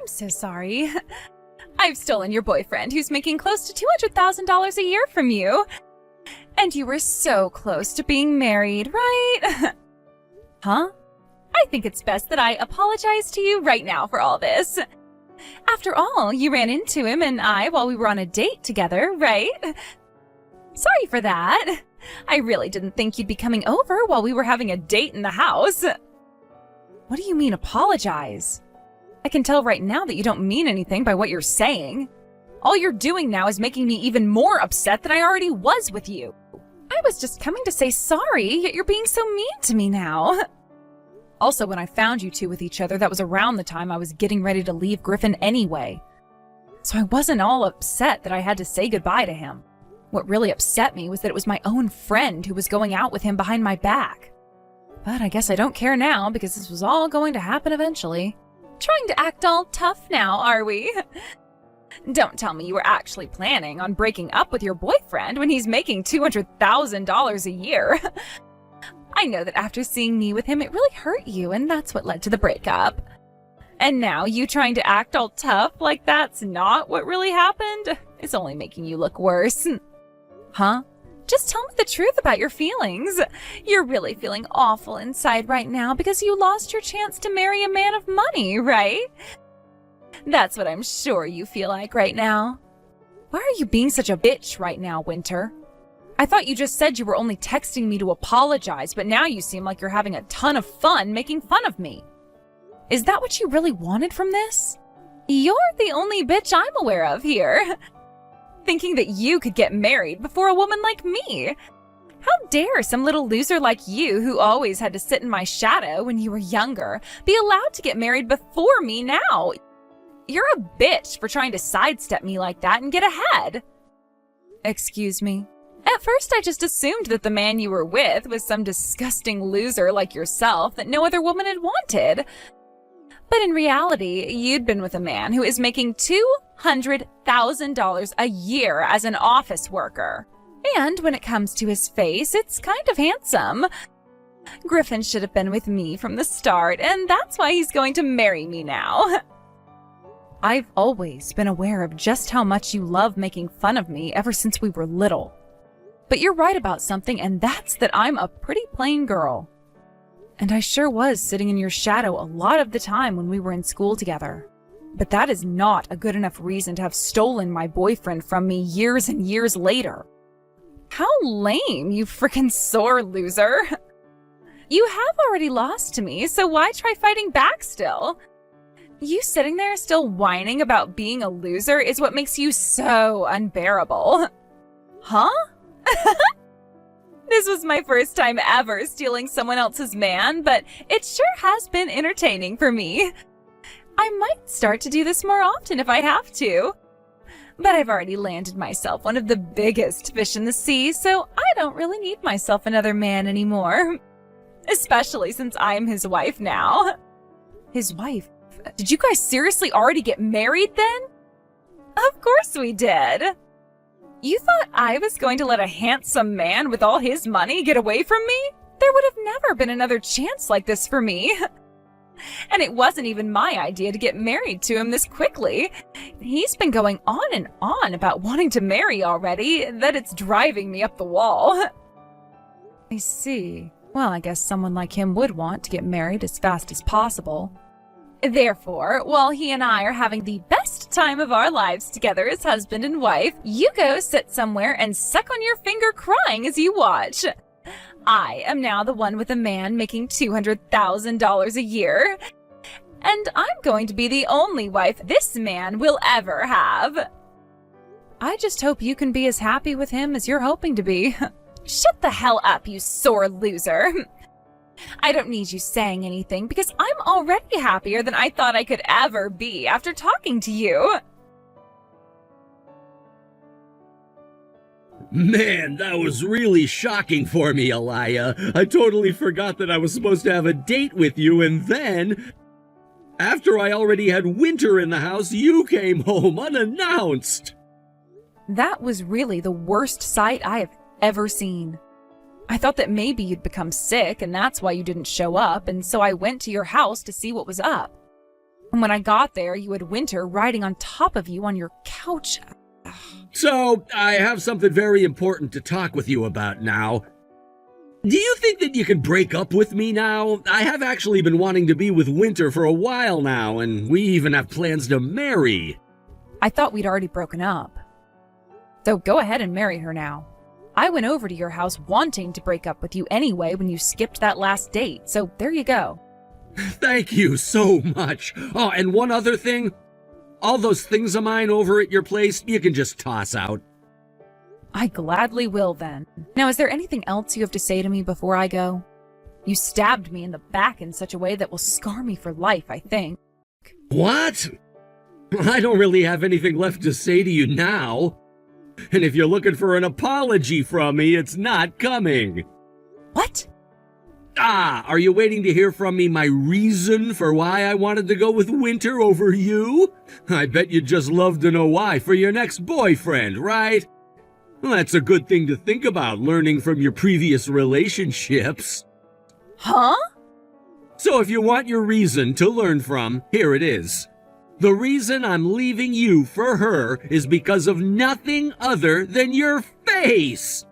so sorry. I've stolen your boyfriend, who's making close to $200,000 a year from you. And you were so close to being married, right? Huh? I think it's best that I apologize to you right now for all this. After all, you ran into him and I while we were on a date together, right? Sorry for that. I really didn't think you'd be coming over while we were having a date in the house. What do you mean, apologize? I can tell right now that you don't mean anything by what you're saying. All you're doing now is making me even more upset than I already was with you. I was just coming to say sorry, yet you're being so mean to me now. Also, when I found you two with each other, that was around the time I was getting ready to leave Griffin anyway. So I wasn't all upset that I had to say goodbye to him. What really upset me was that it was my own friend who was going out with him behind my back. But I guess I don't care now because this was all going to happen eventually. Trying to act all tough now, are we? Don't tell me you were actually planning on breaking up with your boyfriend when he's making $200,000 a year. I know that after seeing me with him, it really hurt you, and that's what led to the breakup. And now you trying to act all tough like that's not what really happened? It's only making you look worse. Huh? Just tell me the truth about your feelings. You're really feeling awful inside right now because you lost your chance to marry a man of money, right? That's what I'm sure you feel like right now. Why are you being such a bitch right now, Winter? I thought you just said you were only texting me to apologize, but now you seem like you're having a ton of fun making fun of me. Is that what you really wanted from this? You're the only bitch I'm aware of here. Thinking that you could get married before a woman like me. How dare some little loser like you, who always had to sit in my shadow when you were younger, be allowed to get married before me now? You're a bitch for trying to sidestep me like that and get ahead. Excuse me. At first, I just assumed that the man you were with was some disgusting loser like yourself that no other woman had wanted. But in reality, you'd been with a man who is making $200,000 a year as an office worker. And when it comes to his face, it's kind of handsome. Griffin should have been with me from the start, and that's why he's going to marry me now. I've always been aware of just how much you love making fun of me ever since we were little. But you're right about something, and that's that I'm a pretty plain girl. And I sure was sitting in your shadow a lot of the time when we were in school together. But that is not a good enough reason to have stolen my boyfriend from me years and years later. How lame, you frickin' sore loser. You have already lost to me, so why try fighting back still? You sitting there still whining about being a loser is what makes you so unbearable. Huh? This was my first time ever stealing someone else's man, but it sure has been entertaining for me. I might start to do this more often if I have to. But I've already landed myself one of the biggest fish in the sea, so I don't really need myself another man anymore. Especially since I'm his wife now. His wife? Did you guys seriously already get married then? Of course we did. You thought I was going to let a handsome man with all his money get away from me? There would have never been another chance like this for me. And it wasn't even my idea to get married to him this quickly. He's been going on and on about wanting to marry already, that it's driving me up the wall. I see. Well, I guess someone like him would want to get married as fast as possible. Therefore, while he and I are having the best time of our lives together as husband and wife, you go sit somewhere and suck on your finger crying as you watch. I am now the one with a man making $200,000 a year, and I'm going to be the only wife this man will ever have. I just hope you can be as happy with him as you're hoping to be. Shut the hell up, you sore loser. I don't need you saying anything because I'm already happier than I thought I could ever be after talking to you. Man, that was really shocking for me, Aliyah. I totally forgot that I was supposed to have a date with you, and then, after I already had Winter in the house, you came home unannounced. That was really the worst sight I have ever seen. I thought that maybe you'd become sick and that's why you didn't show up, and so I went to your house to see what was up. And when I got there, you had Winter riding on top of you on your couch. So, I have something very important to talk with you about now. Do you think that you could break up with me now? I have actually been wanting to be with Winter for a while now, and we even have plans to marry. I thought we'd already broken up. So go ahead and marry her now. I went over to your house wanting to break up with you anyway when you skipped that last date, so there you go. Thank you so much. Oh, and one other thing. All those things of mine over at your place, you can just toss out. I gladly will then. Now, is there anything else you have to say to me before I go? You stabbed me in the back in such a way that will scar me for life, I think. What? I don't really have anything left to say to you now. And if you're looking for an apology from me, it's not coming. What? Are you waiting to hear from me my reason for why I wanted to go with Winter over you? I bet you'd just love to know why for your next boyfriend, right? Well, that's a good thing to think about, learning from your previous relationships. Huh? So if you want your reason to learn from, here it is. The reason I'm leaving you for her is because of nothing other than your face.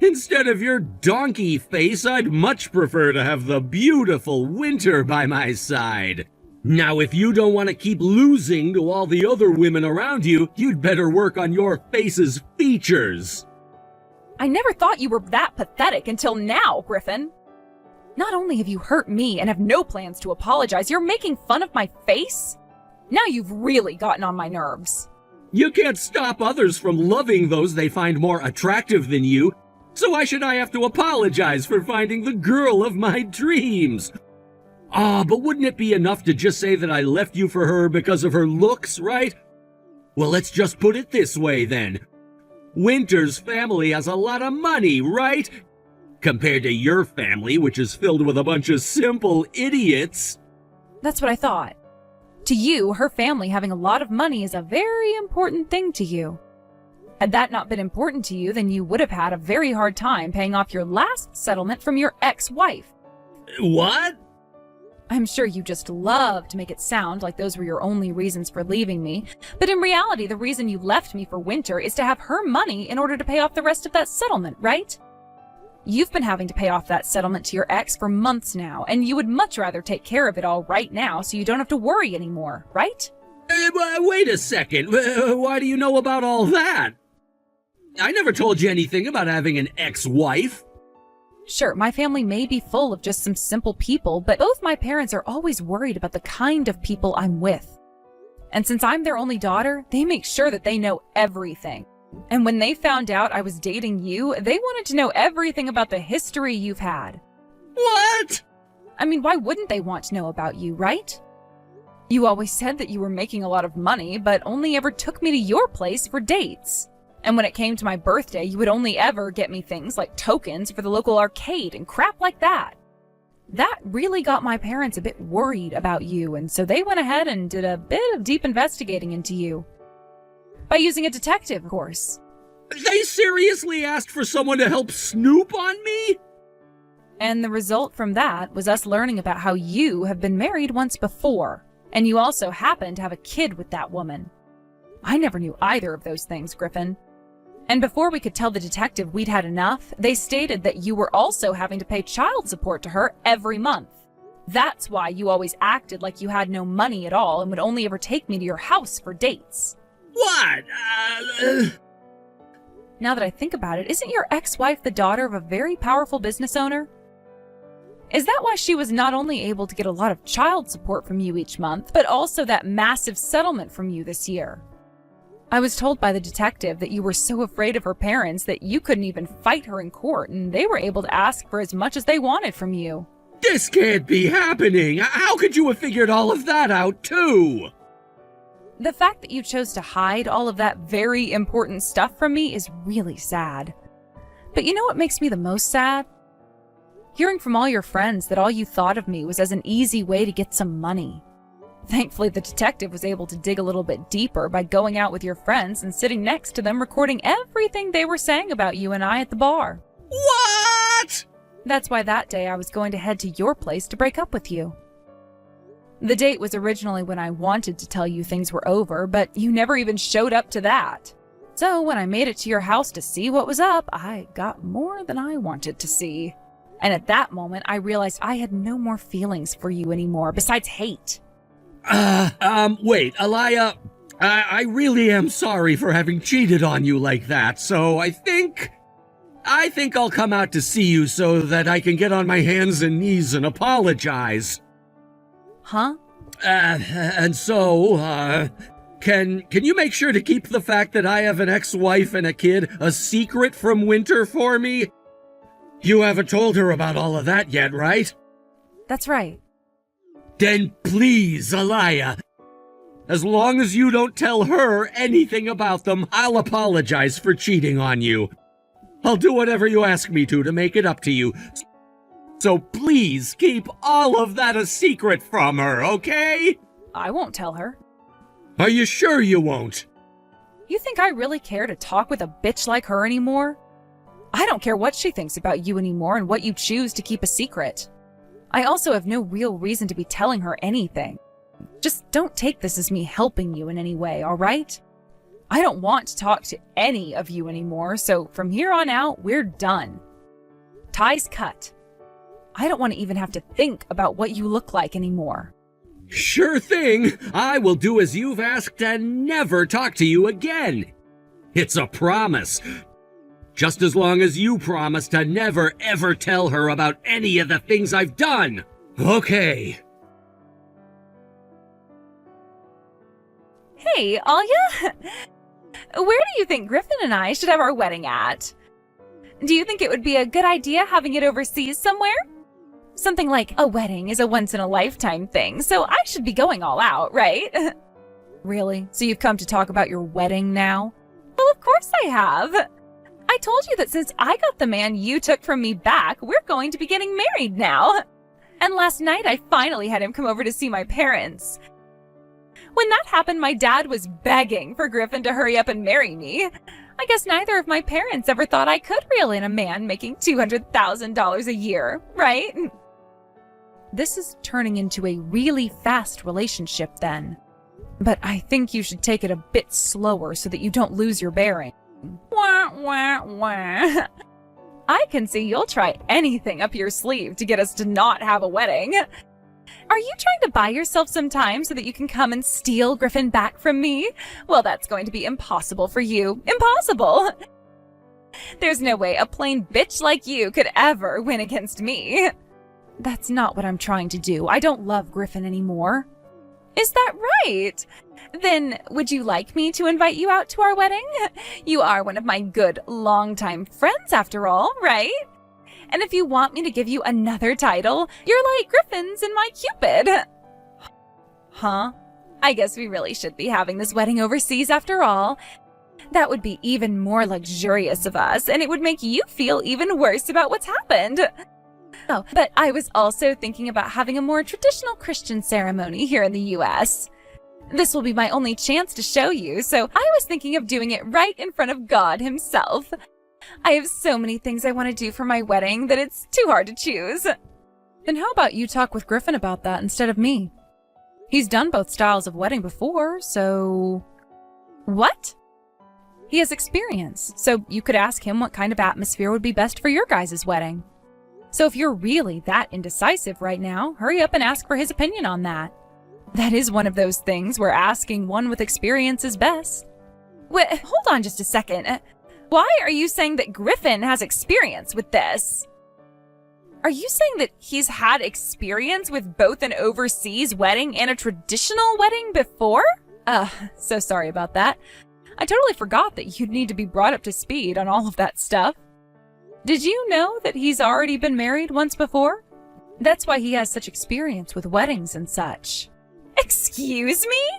Instead of your donkey face, I'd much prefer to have the beautiful Winter by my side. Now, if you don't want to keep losing to all the other women around you, you'd better work on your face's features. I never thought you were that pathetic until now, Griffin. Not only have you hurt me and have no plans to apologize, you're making fun of my face? Now you've really gotten on my nerves. You can't stop others from loving those they find more attractive than you, so why should I have to apologize for finding the girl of my dreams? But wouldn't it be enough to just say that I left you for her because of her looks, right? Well, let's just put it this way then. Winter's family has a lot of money, right? Compared to your family, which is filled with a bunch of simple idiots. That's what I thought. To you, her family having a lot of money is a very important thing to you. Had that not been important to you, then you would have had a very hard time paying off your last settlement from your ex-wife. What? I'm sure you just love to make it sound like those were your only reasons for leaving me, but in reality, the reason you left me for Winter is to have her money in order to pay off the rest of that settlement, right? You've been having to pay off that settlement to your ex for months now, and you would much rather take care of it all right now so you don't have to worry anymore, right? Wait a second. Why do you know about all that? I never told you anything about having an ex-wife. Sure, my family may be full of just some simple people, but both my parents are always worried about the kind of people I'm with. And since I'm their only daughter, they make sure that they know everything. And when they found out I was dating you, they wanted to know everything about the history you've had. What? I mean, why wouldn't they want to know about you, right? You always said that you were making a lot of money, but only ever took me to your place for dates. And when it came to my birthday, you would only ever get me things like tokens for the local arcade and crap like that. That really got my parents a bit worried about you, and so they went ahead and did a bit of deep investigating into you. By using a detective, of course. They seriously asked for someone to help snoop on me? And the result from that was us learning about how you have been married once before, and you also happen to have a kid with that woman. I never knew either of those things, Griffin. And before we could tell the detective we'd had enough, they stated that you were also having to pay child support to her every month. That's why you always acted like you had no money at all and would only ever take me to your house for dates. What? Now that I think about it, isn't your ex-wife the daughter of a very powerful business owner? Is that why she was not only able to get a lot of child support from you each month, but also that massive settlement from you this year? I was told by the detective that you were so afraid of her parents that you couldn't even fight her in court, and they were able to ask for as much as they wanted from you. This can't be happening! How could you have figured all of that out, too? The fact that you chose to hide all of that very important stuff from me is really sad. But you know what makes me the most sad? Hearing from all your friends that all you thought of me was as an easy way to get some money. Thankfully, the detective was able to dig a little bit deeper by going out with your friends and sitting next to them recording everything they were saying about you and I at the bar. What? That's why that day I was going to head to your place to break up with you. The date was originally when I wanted to tell you things were over, but you never even showed up to that. So when I made it to your house to see what was up, I got more than I wanted to see. And at that moment, I realized I had no more feelings for you anymore, besides hate. Wait, Alaya, I really am sorry for having cheated on you like that, so I think I'll come out to see you so that I can get on my hands and knees and apologize. Huh? Can you make sure to keep the fact that I have an ex-wife and a kid a secret from Winter for me? You haven't told her about all of that yet, right? That's right. Then please, Alaya, as long as you don't tell her anything about them, I'll apologize for cheating on you. I'll do whatever you ask me to make it up to you. So please keep all of that a secret from her, okay? I won't tell her. Are you sure you won't? You think I really care to talk with a bitch like her anymore? I don't care what she thinks about you anymore and what you choose to keep a secret. I also have no real reason to be telling her anything. Just don't take this as me helping you in any way, all right? I don't want to talk to any of you anymore, so from here on out, we're done. Ties cut. I don't want to even have to think about what you look like anymore. Sure thing. I will do as you've asked and never talk to you again. It's a promise. Just as long as you promise to never ever tell her about any of the things I've done. Okay. Hey, Alya? Where do you think Griffin and I should have our wedding at? Do you think it would be a good idea having it overseas somewhere? Something like a wedding is a once-in-a-lifetime thing, so I should be going all out, right? Really? So you've come to talk about your wedding now? Well, of course I have. I told you that since I got the man you took from me back, we're going to be getting married now. And last night I finally had him come over to see my parents. When that happened, my dad was begging for Griffin to hurry up and marry me. I guess neither of my parents ever thought I could reel in a man making $200,000 a year, right? This is turning into a really fast relationship then. But I think you should take it a bit slower so that you don't lose your bearing. Wah, wah, wah. I can see you'll try anything up your sleeve to get us to not have a wedding. Are you trying to buy yourself some time so that you can come and steal Griffin back from me? Well, that's going to be impossible for you. Impossible! There's no way a plain bitch like you could ever win against me. That's not what I'm trying to do. I don't love Griffin anymore. Is that right? Then would you like me to invite you out to our wedding? You are one of my good longtime friends after all, right? And if you want me to give you another title, you're like Griffin's and my Cupid. Huh? I guess we really should be having this wedding overseas after all. That would be even more luxurious of us, and it would make you feel even worse about what's happened. Oh, but I was also thinking about having a more traditional Christian ceremony here in the US. This will be my only chance to show you, so I was thinking of doing it right in front of God himself. I have so many things I want to do for my wedding that it's too hard to choose. Then how about you talk with Griffin about that instead of me? He's done both styles of wedding before, so... What? He has experience, so you could ask him what kind of atmosphere would be best for your guys' wedding. So if you're really that indecisive right now, hurry up and ask for his opinion on that. That is one of those things where asking one with experience is best. Wait, hold on just a second. Why are you saying that Griffin has experience with this? Are you saying that he's had experience with both an overseas wedding and a traditional wedding before? So sorry about that. I totally forgot that you'd need to be brought up to speed on all of that stuff. Did you know that he's already been married once before? That's why he has such experience with weddings and such. Excuse me?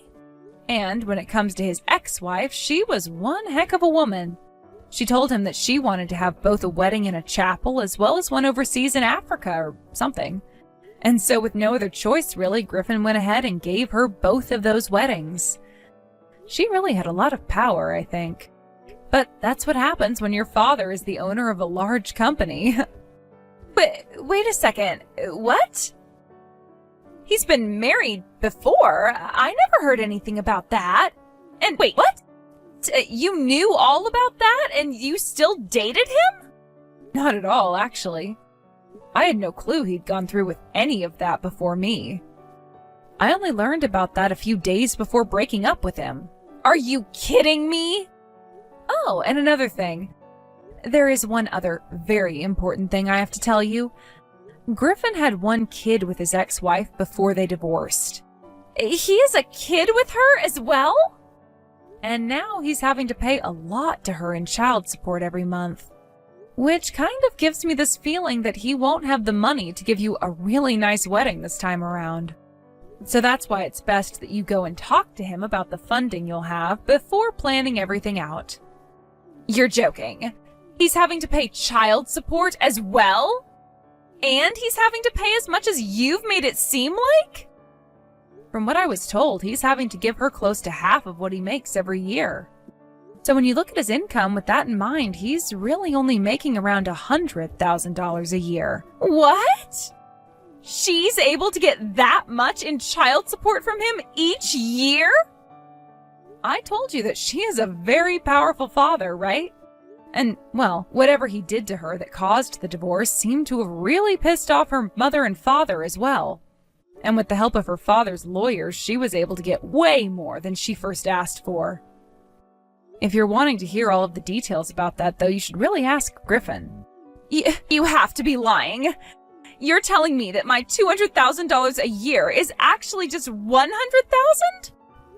And when it comes to his ex-wife, she was one heck of a woman. She told him that she wanted to have both a wedding in a chapel as well as one overseas in Africa or something. And so with no other choice really, Griffin went ahead and gave her both of those weddings. She really had a lot of power, I think. But that's what happens when your father is the owner of a large company. Wait a second. What? He's been married before. I never heard anything about that. And wait, what? You knew all about that and you still dated him? Not at all, actually. I had no clue he'd gone through with any of that before me. I only learned about that a few days before breaking up with him. Are you kidding me? Oh, and another thing. There is one other very important thing I have to tell you. Griffin had one kid with his ex-wife before they divorced. He has a kid with her as well? And now he's having to pay a lot to her in child support every month. Which kind of gives me this feeling that he won't have the money to give you a really nice wedding this time around. So that's why it's best that you go and talk to him about the funding you'll have before planning everything out. You're joking. He's having to pay child support as well? And he's having to pay as much as you've made it seem like? From what I was told, he's having to give her close to half of what he makes every year. So when you look at his income with that in mind, he's really only making around $100,000 a year. What? She's able to get that much in child support from him each year? I told you that she is a very powerful father, right? And, well, whatever he did to her that caused the divorce seemed to have really pissed off her mother and father as well. And with the help of her father's lawyers, she was able to get way more than she first asked for. If you're wanting to hear all of the details about that, though, you should really ask Griffin. You have to be lying. You're telling me that my $200,000 a year is actually just $100,000?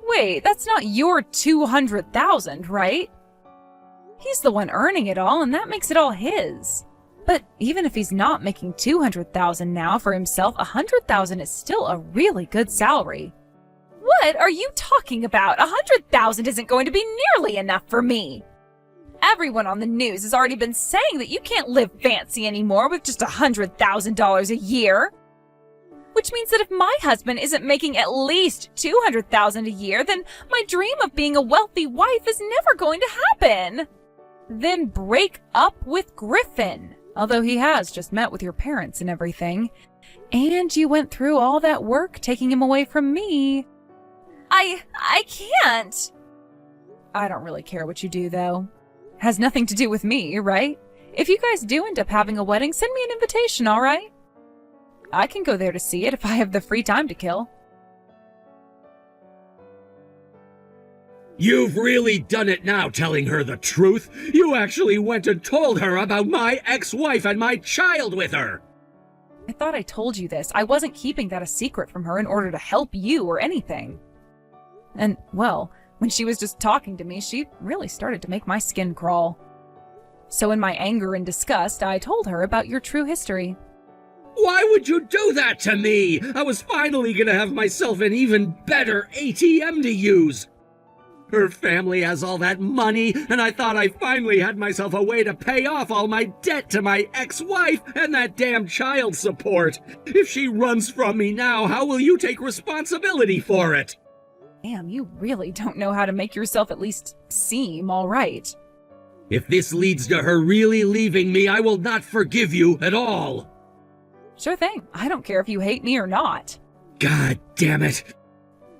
Wait, that's not your $200,000, right? He's the one earning it all, and that makes it all his. But even if he's not making $200,000 now for himself, $100,000 is still a really good salary. What are you talking about? $100,000 isn't going to be nearly enough for me. Everyone on the news has already been saying that you can't live fancy anymore with just $100,000 a year. Which means that if my husband isn't making at least $200,000 a year, then my dream of being a wealthy wife is never going to happen. Then break up with Griffin, although he has just met with your parents and everything. And you went through all that work taking him away from me. I can't. I don't really care what you do, though. Has nothing to do with me, right? If you guys do end up having a wedding, send me an invitation, all right? I can go there to see it if I have the free time to kill. You've really done it now, telling her the truth. You actually went and told her about my ex-wife and my child with her. I thought I told you this. I wasn't keeping that a secret from her in order to help you or anything. And, well, when she was just talking to me, she really started to make my skin crawl. So in my anger and disgust, I told her about your true history. Why would you do that to me? I was finally gonna have myself an even better ATM to use. Her family has all that money, and I thought I finally had myself a way to pay off all my debt to my ex-wife and that damn child support. If she runs from me now, how will you take responsibility for it? Damn, you really don't know how to make yourself at least seem all right. If this leads to her really leaving me, I will not forgive you at all. Sure thing. I don't care if you hate me or not. God damn it.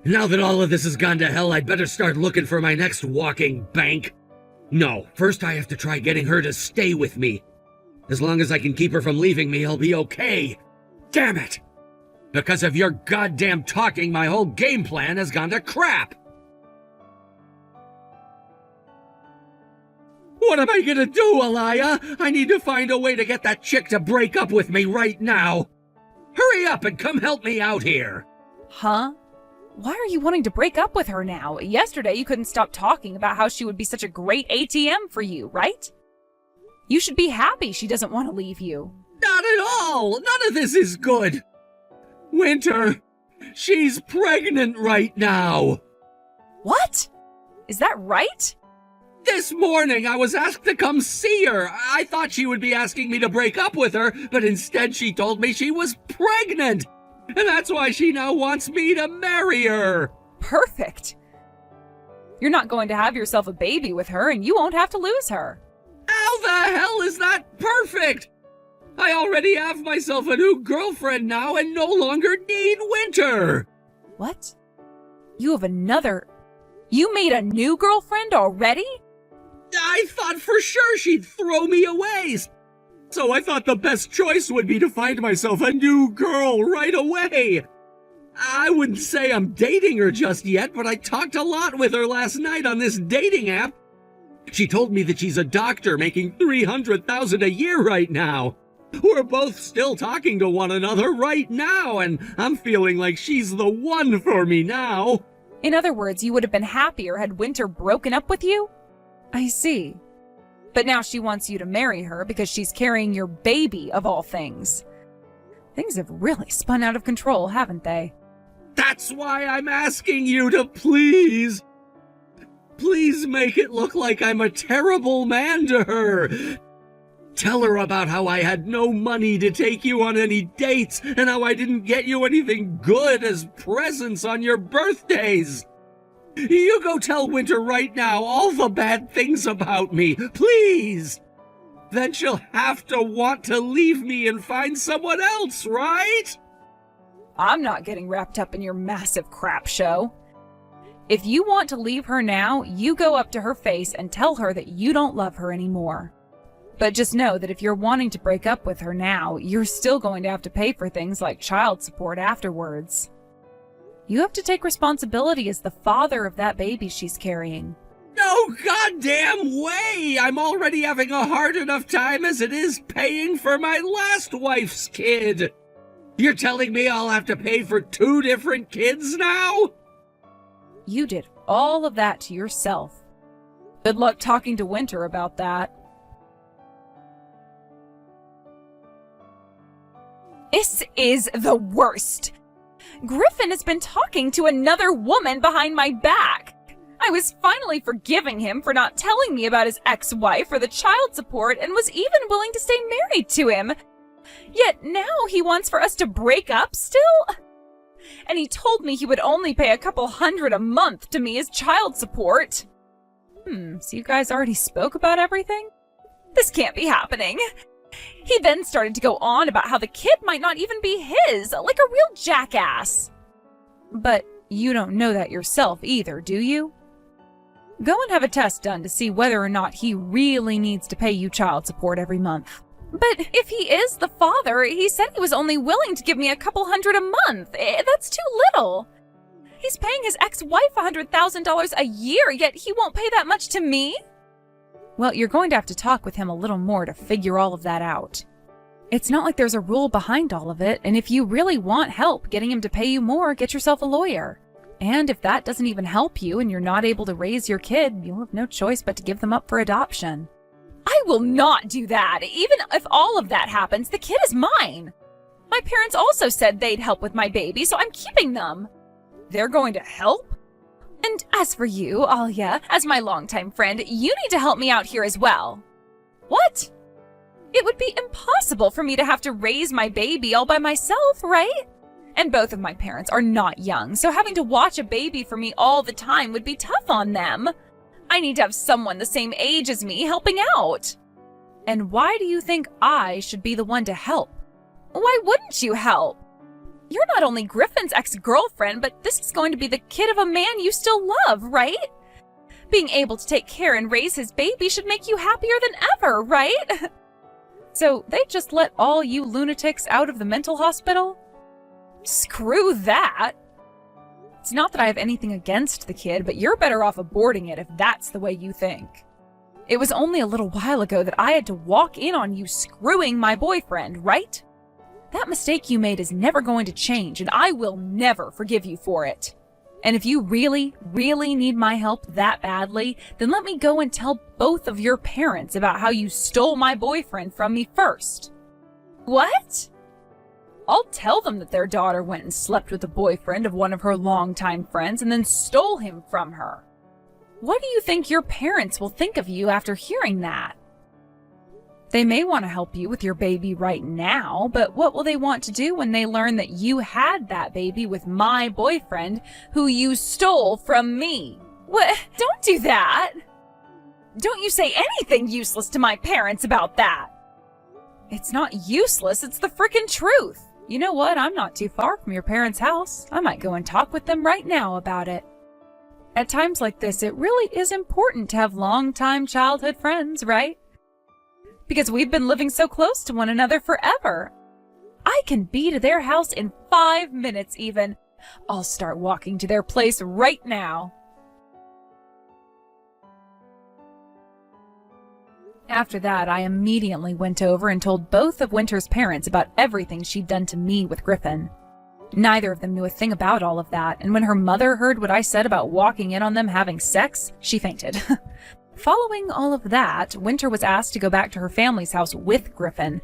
Now that all of this has gone to hell, I'd better start looking for my next walking bank. No, first I have to try getting her to stay with me. As long as I can keep her from leaving me, I'll be okay. Damn it! Because of your goddamn talking, my whole game plan has gone to crap! What am I gonna do, Alaya? I need to find a way to get that chick to break up with me right now. Hurry up and come help me out here. Huh? Why are you wanting to break up with her now? Yesterday you couldn't stop talking about how she would be such a great ATM for you, right? You should be happy she doesn't want to leave you. Not at all! None of this is good! Winter, she's pregnant right now! What? Is that right? This morning I was asked to come see her. I thought she would be asking me to break up with her, but instead she told me she was pregnant! And that's why she now wants me to marry her! Perfect! You're not going to have yourself a baby with her, and you won't have to lose her. How the hell is that perfect? I already have myself a new girlfriend now and no longer need Winter! What? You made a new girlfriend already? I thought for sure she'd throw me away, so I thought the best choice would be to find myself a new girl right away. I wouldn't say I'm dating her just yet, but I talked a lot with her last night on this dating app. She told me that she's a doctor making $300,000 a year right now. We're both still talking to one another right now, and I'm feeling like she's the one for me now. In other words, you would have been happier had Winter broken up with you? I see. But now she wants you to marry her because she's carrying your baby, of all things. Things have really spun out of control, haven't they? That's why I'm asking you to please make it look like I'm a terrible man to her. Tell her about how I had no money to take you on any dates and how I didn't get you anything good as presents on your birthdays. You go tell Winter right now all the bad things about me, please. Then she'll have to want to leave me and find someone else, right? I'm not getting wrapped up in your massive crap show. If you want to leave her now, you go up to her face and tell her that you don't love her anymore. But just know that if you're wanting to break up with her now, you're still going to have to pay for things like child support afterwards. You have to take responsibility as the father of that baby she's carrying. No goddamn way! I'm already having a hard enough time as it is paying for my last wife's kid. You're telling me I'll have to pay for 2 different kids now? You did all of that to yourself. Good luck talking to Winter about that. This is the worst. Griffin has been talking to another woman behind my back. I was finally forgiving him for not telling me about his ex-wife or the child support and was even willing to stay married to him. Yet now he wants for us to break up still? And he told me he would only pay a couple $100 a month to me as child support. So you guys already spoke about everything? This can't be happening. He then started to go on about how the kid might not even be his, like a real jackass. But you don't know that yourself either, do you? Go and have a test done to see whether or not he really needs to pay you child support every month. But if he is the father, he said he was only willing to give me a couple $100 a month. That's too little. He's paying his ex-wife $100,000 a year, yet he won't pay that much to me? Well, you're going to have to talk with him a little more to figure all of that out. It's not like there's a rule behind all of it, and if you really want help getting him to pay you more, get yourself a lawyer. And if that doesn't even help you and you're not able to raise your kid, you'll have no choice but to give them up for adoption. I will not do that. Even if all of that happens, the kid is mine. My parents also said they'd help with my baby, so I'm keeping them. They're going to help? And as for you, Alia, as my longtime friend, you need to help me out here as well. What? It would be impossible for me to have to raise my baby all by myself, right? And both of my parents are not young, so having to watch a baby for me all the time would be tough on them. I need to have someone the same age as me helping out. And why do you think I should be the one to help? Why wouldn't you help? You're not only Griffin's ex-girlfriend, but this is going to be the kid of a man you still love, right? Being able to take care and raise his baby should make you happier than ever, right? So they just let all you lunatics out of the mental hospital? Screw that! It's not that I have anything against the kid, but you're better off aborting it if that's the way you think. It was only a little while ago that I had to walk in on you screwing my boyfriend, right? That mistake you made is never going to change, and I will never forgive you for it. And if you really, really need my help that badly, then let me go and tell both of your parents about how you stole my boyfriend from me first. What? I'll tell them that their daughter went and slept with the boyfriend of one of her longtime friends and then stole him from her. What do you think your parents will think of you after hearing that? They may want to help you with your baby right now, but what will they want to do when they learn that you had that baby with my boyfriend who you stole from me? What? Don't do that! Don't you say anything useless to my parents about that! It's not useless, it's the frickin' truth. You know what? I'm not too far from your parents' house. I might go and talk with them right now about it. At times like this, it really is important to have long-time childhood friends, right? Because we've been living so close to one another forever. I can be to their house in 5 minutes even. I'll start walking to their place right now. After that, I immediately went over and told both of Winter's parents about everything she'd done to me with Griffin. Neither of them knew a thing about all of that, and when her mother heard what I said about walking in on them having sex, she fainted. Following all of that, Winter was asked to go back to her family's house with Griffin,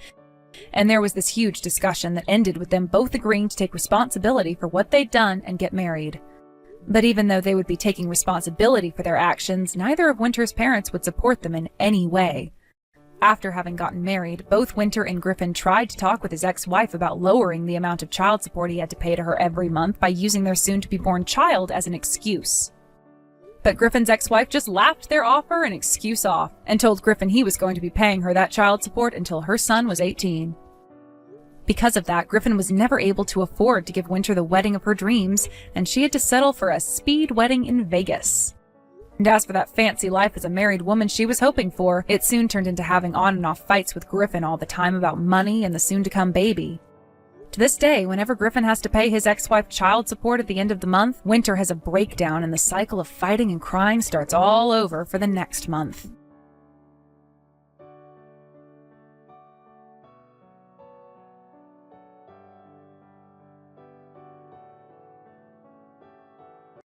and there was this huge discussion that ended with them both agreeing to take responsibility for what they'd done and get married. But even though they would be taking responsibility for their actions, neither of Winter's parents would support them in any way. After having gotten married, both Winter and Griffin tried to talk with his ex-wife about lowering the amount of child support he had to pay to her every month by using their soon-to-be-born child as an excuse. But Griffin's ex-wife just laughed their offer and excuse off, and told Griffin he was going to be paying her that child support until her son was 18. Because of that, Griffin was never able to afford to give Winter the wedding of her dreams, and she had to settle for a speed wedding in Vegas. And as for that fancy life as a married woman she was hoping for, it soon turned into having on and off fights with Griffin all the time about money and the soon-to-come baby. To this day, whenever Griffin has to pay his ex-wife child support at the end of the month, Winter has a breakdown and the cycle of fighting and crying starts all over for the next month.